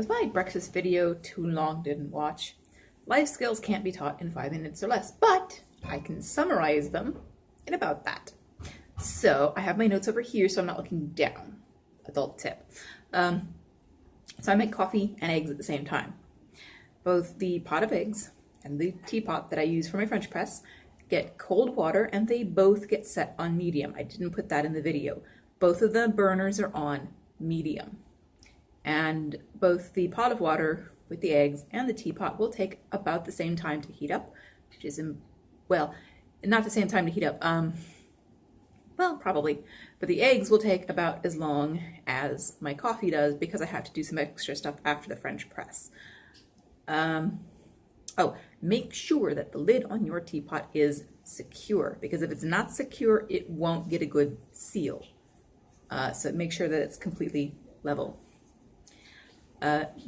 Was my breakfast video too long? Didn't watch. Life skills can't be taught in 5 minutes or less, but I can summarize them in about that. So I have my notes over here so I'm not looking down. Adult tip. So I make coffee and eggs at the same time. Both the pot of eggs and the teapot that I use for my French press get cold water, and they both get set on medium. I didn't put that in the video. Both of the burners are on medium. And both the pot of water with the eggs and the teapot will take about the same time to heat up, which is, well, not the same time to heat up, well, probably, but the eggs will take about as long as my coffee does because I have to do some extra stuff after the French press. Oh, make sure that the lid on your teapot is secure, because if it's not secure, it won't get a good seal. So make sure that it's completely level.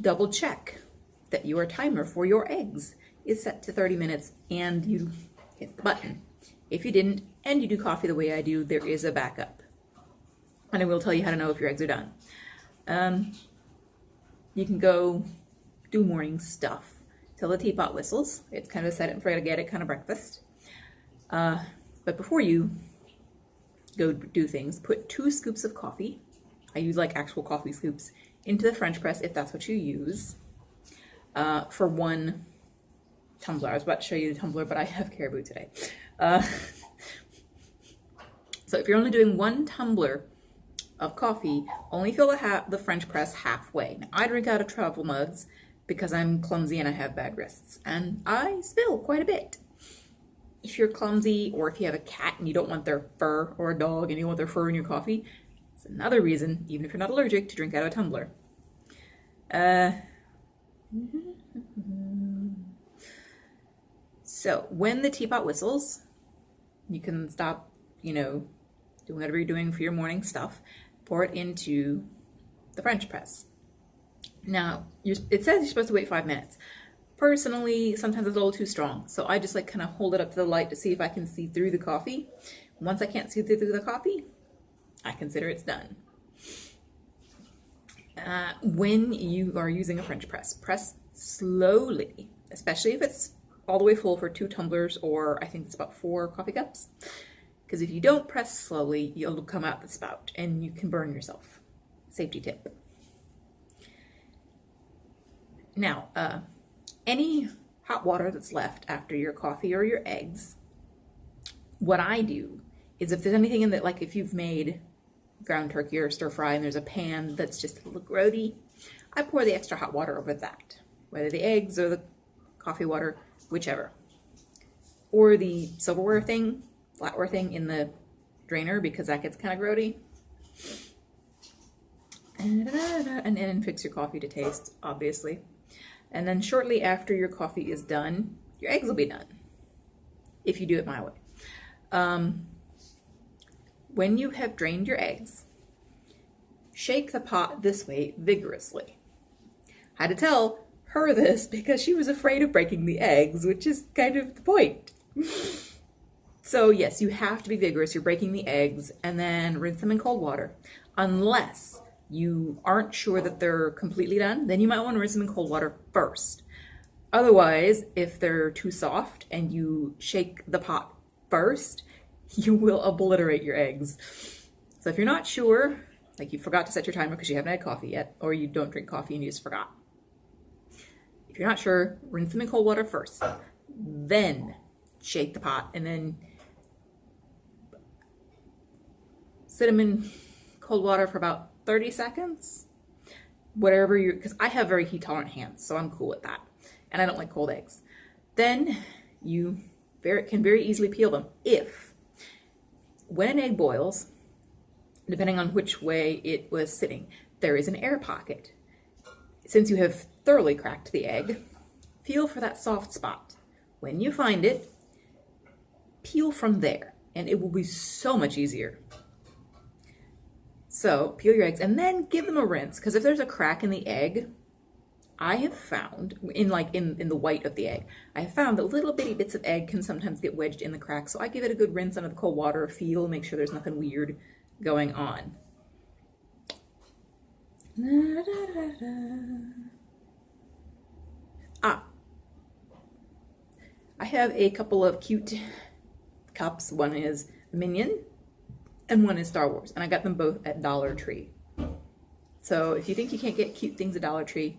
Double check that your timer for your eggs is set to 30 minutes and you hit the button. If you didn't, and you do coffee the way I do, there is a backup. And I will tell you how to know if your eggs are done. You can go do morning stuff till the teapot whistles. It's kind of a set it and forget it kind of breakfast. But before you go do things, put 2 scoops of coffee. I use like actual coffee scoops into the French press if that's what you use. For 1 tumbler. I was about to show you the tumbler, but I have caribou today. So if you're only doing 1 tumbler of coffee, only fill the French press halfway. Now, I drink out of travel mugs because I'm clumsy and I have bad wrists, and I spill quite a bit. If you're clumsy, or if you have a cat and you don't want their fur, or a dog and you want their fur in your coffee, it's another reason, even if you're not allergic, to drink out of a tumbler. So when the teapot whistles, you can stop, doing whatever you're doing for your morning stuff, pour it into the French press. Now, it says you're supposed to wait 5 minutes. Personally, sometimes it's a little too strong, so I just kind of hold it up to the light to see if I can see through the coffee. Once I can't see through the coffee, I consider it's done. When you are using a French press, press slowly, especially if it's all the way full for 2 tumblers, or I think it's about 4 coffee cups. Because if you don't press slowly, you'll come out the spout and you can burn yourself. Safety tip. Now, any hot water that's left after your coffee or your eggs, what I do is if there's anything in that, like if you've made ground turkey or stir fry and there's a pan that's just a little grody, I pour the extra hot water over that, whether the eggs or the coffee water, whichever. Or the silverware thing, flatware thing in the drainer, because that gets kind of grody. And then fix your coffee to taste, obviously. And then shortly after your coffee is done, your eggs will be done, if you do it my way. When you have drained your eggs, shake the pot this way vigorously. I had to tell her this because she was afraid of breaking the eggs, which is kind of the point. So yes, you have to be vigorous. You're breaking the eggs, and then rinse them in cold water. Unless you aren't sure that they're completely done, then you might want to rinse them in cold water first. Otherwise, if they're too soft and you shake the pot first, you will obliterate your eggs. So if you're not sure, like you forgot to set your timer because you haven't had coffee yet, or you don't drink coffee and you just forgot. If you're not sure, rinse them in cold water first. Then shake the pot, and then sit them in cold water for about 30 seconds, whatever because I have very heat tolerant hands, so I'm cool with that. And I don't like cold eggs. Then you can very easily peel them when an egg boils, depending on which way it was sitting, there is an air pocket. Since you have thoroughly cracked the egg, feel for that soft spot. When you find it, peel from there, and it will be so much easier. So peel your eggs and then give them a rinse, because if there's a crack in the egg, I have found, in the white of the egg, I have found that little bitty bits of egg can sometimes get wedged in the crack, so I give it a good rinse under the cold water, feel, make sure there's nothing weird going on. I have a couple of cute cups. One is Minion and one is Star Wars, and I got them both at Dollar Tree. So if you think you can't get cute things at Dollar Tree,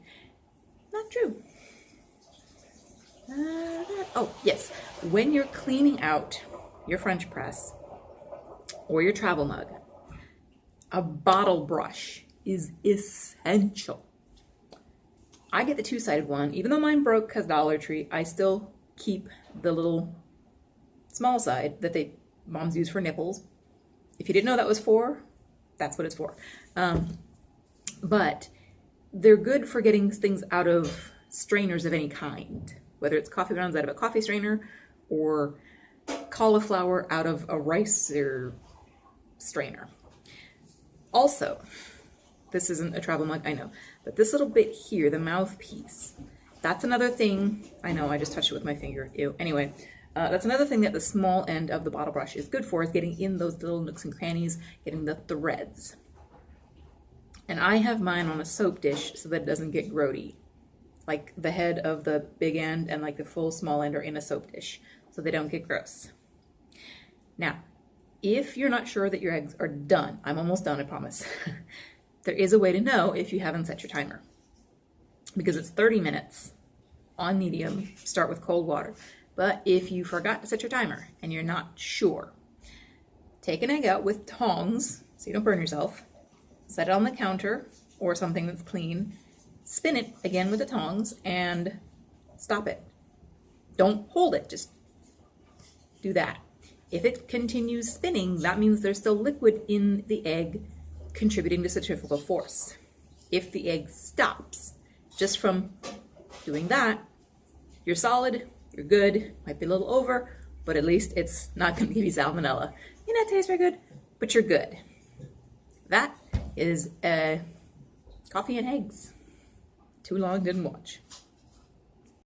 not true. Oh, yes. When you're cleaning out your French press or your travel mug, a bottle brush is essential. I get the two-sided one. Even though mine broke because Dollar Tree, I still keep the little small side that moms use for nipples. If you didn't know that was for, that's what it's for. But they're good for getting things out of strainers of any kind, whether it's coffee grounds out of a coffee strainer or cauliflower out of a rice strainer. Also, this isn't a travel mug, I know, but this little bit here, the mouthpiece, that's another thing. I know, I just touched it with my finger. Ew. Anyway, that's another thing that the small end of the bottle brush is good for, is getting in those little nooks and crannies, getting the threads. And I have mine on a soap dish so that it doesn't get grody. Like the head of the big end and like the full small end are in a soap dish so they don't get gross. Now, if you're not sure that your eggs are done, I'm almost done, I promise. There is a way to know if you haven't set your timer. Because it's 30 minutes on medium, start with cold water. But if you forgot to set your timer and you're not sure, take an egg out with tongs so you don't burn yourself, set it on the counter or something that's clean, spin it again with the tongs and stop it. Don't hold it, just do that. If it continues spinning, that means there's still liquid in the egg contributing to centrifugal force. If the egg stops just from doing that, you're solid, you're good, might be a little over, but at least it's not going to give you salmonella. May not taste very good, but you're good. That is coffee and eggs. Too long, didn't watch.